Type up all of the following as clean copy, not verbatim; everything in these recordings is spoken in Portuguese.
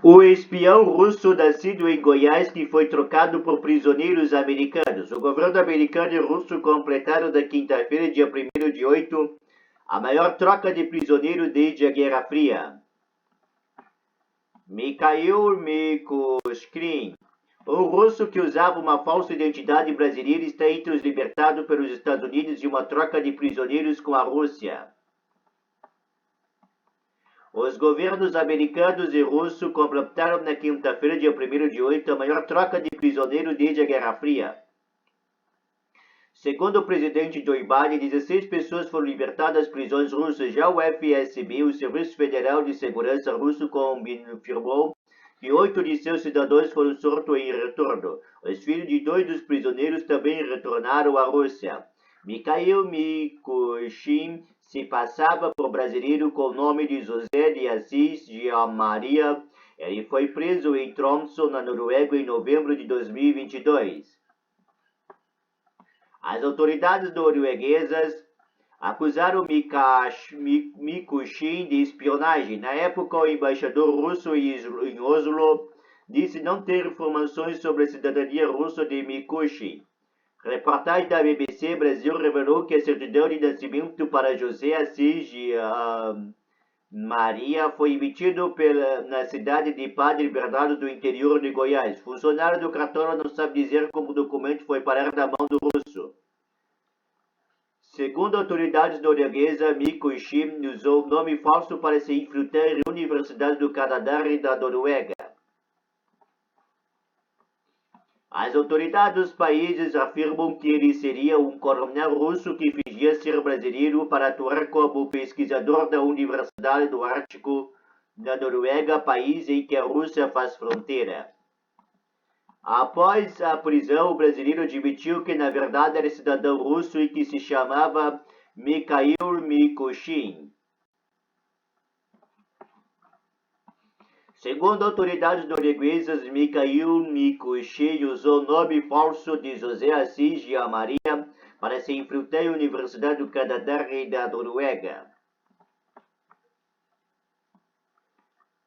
O espião russo nascido em Goiás que foi trocado por prisioneiros americanos. O governo americano e russo completaram na quinta-feira, dia 1º de 8, a maior troca de prisioneiros desde a Guerra Fria. Mikhail Mikushkin, um russo que usava uma falsa identidade brasileira, está entre os libertados pelos Estados Unidos em uma troca de prisioneiros com a Rússia. Os governos americanos e russo completaram na quinta-feira, dia 1º de 8, a maior troca de prisioneiros desde a Guerra Fria. Segundo o presidente Joe Biden, 16 pessoas foram libertadas das prisões russas. Já o FSB, o Serviço Federal de Segurança russo, confirmou que 8 de seus cidadãos foram soltos em retorno. Os filhos de 2 dos prisioneiros também retornaram à Rússia. Mikhail Mikushkin se passava por brasileiro com o nome de José de Assis de Maria. Ele foi preso em Tromsø, na Noruega, em novembro de 2022. As autoridades norueguesas acusaram Mikushkin de espionagem. Na época, o embaixador russo em Oslo disse não ter informações sobre a cidadania russa de Mikushkin. Reportagem da BBC Brasil revelou que a certidão de nascimento para José Assis de Maria foi emitida na cidade de Padre Bernardo do interior de Goiás. Funcionário do cartório não sabe dizer como o documento foi parar na mão do russo. Segundo autoridades norueguesas, Mikushkin usou nome falso para se infiltrar em universidades do Canadá e da Noruega. As autoridades dos países afirmam que ele seria um coronel russo que fingia ser brasileiro para atuar como pesquisador da Universidade do Ártico da Noruega, país em que a Rússia faz fronteira. Após a prisão, o brasileiro admitiu que na verdade era cidadão russo e que se chamava Mikhail Mikushkin. Segundo autoridades norueguesas, Mikhail Mikushkin usou o nome falso de José Assis de Maria para se infiltrar em Universidade do Canadá e da Noruega.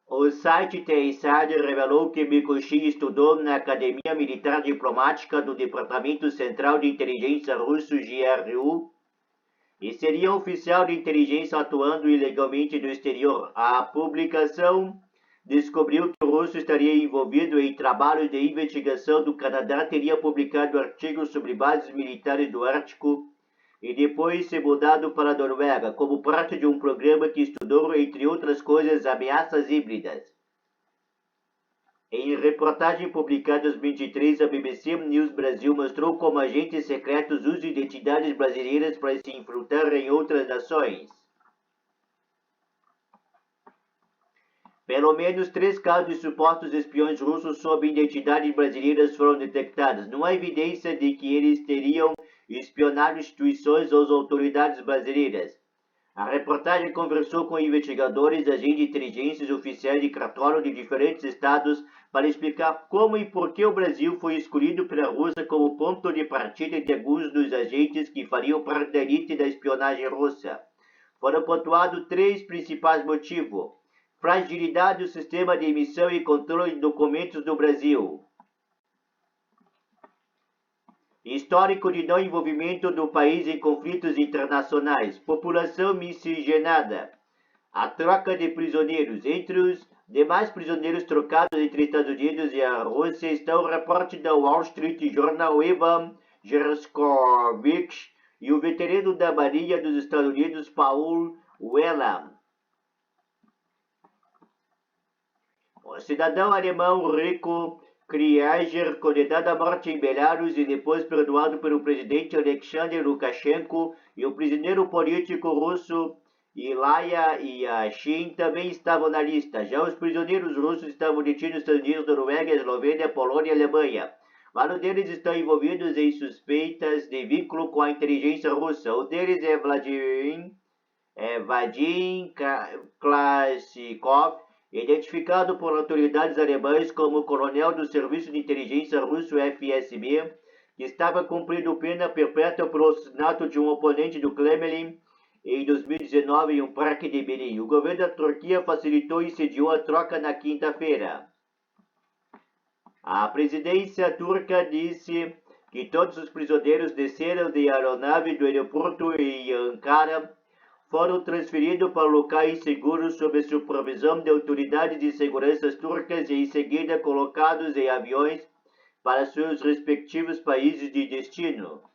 O site TISAD revelou que Mikushkin estudou na Academia Militar Diplomática do Departamento Central de Inteligência Russo, GRU, e seria um oficial de inteligência atuando ilegalmente no exterior. A publicação descobriu que o russo estaria envolvido em trabalhos de investigação do Canadá, teria publicado artigos sobre bases militares do Ártico e depois se mudado para a Noruega, como parte de um programa que estudou, entre outras coisas, ameaças híbridas. Em reportagem publicada em 2023, a BBC News Brasil mostrou como agentes secretos usam identidades brasileiras para se infiltrar em outras nações. Pelo menos 3 casos de supostos espiões russos sob identidades brasileiras foram detectados. Não há evidência de que eles teriam espionado instituições ou autoridades brasileiras. A reportagem conversou com investigadores, agentes de inteligência e oficiais de cartório de diferentes estados para explicar como e por que o Brasil foi escolhido pela Rússia como ponto de partida de alguns dos agentes que fariam parte da elite da espionagem russa. Foram pontuados 3 principais motivos: fragilidade do sistema de emissão e controle de documentos do Brasil, histórico de não envolvimento do país em conflitos internacionais, população miscigenada, a troca de prisioneiros. Entre os demais prisioneiros trocados entre Estados Unidos e a Rússia estão o repórter da Wall Street Journal Ivan Gershkovich e o veterano da Marinha dos Estados Unidos Paul Whelan. O cidadão alemão Rico Krieger, condenado à morte em Belarus e depois perdoado pelo presidente Alexander Lukashenko, e o prisioneiro político russo Ilya Yashin também estavam na lista. Já os prisioneiros russos estavam detidos nos Estados Unidos, Noruega, Eslovênia, Polônia e Alemanha. Vários deles estão envolvidos em suspeitas de vínculo com a inteligência russa. Um deles é Vadim Klasikov, identificado por autoridades alemãs como coronel do Serviço de Inteligência Russo FSB, que estava cumprindo pena perpétua por assassinato de um oponente do Kremlin em 2019 em um parque de Benin. O governo da Turquia facilitou e sediou a troca na quinta-feira. A presidência turca disse que todos os prisioneiros desceram de aeronave do aeroporto em Ankara foram transferidos para locais seguros sob supervisão de autoridades de segurança turcas e em seguida colocados em aviões para seus respectivos países de destino.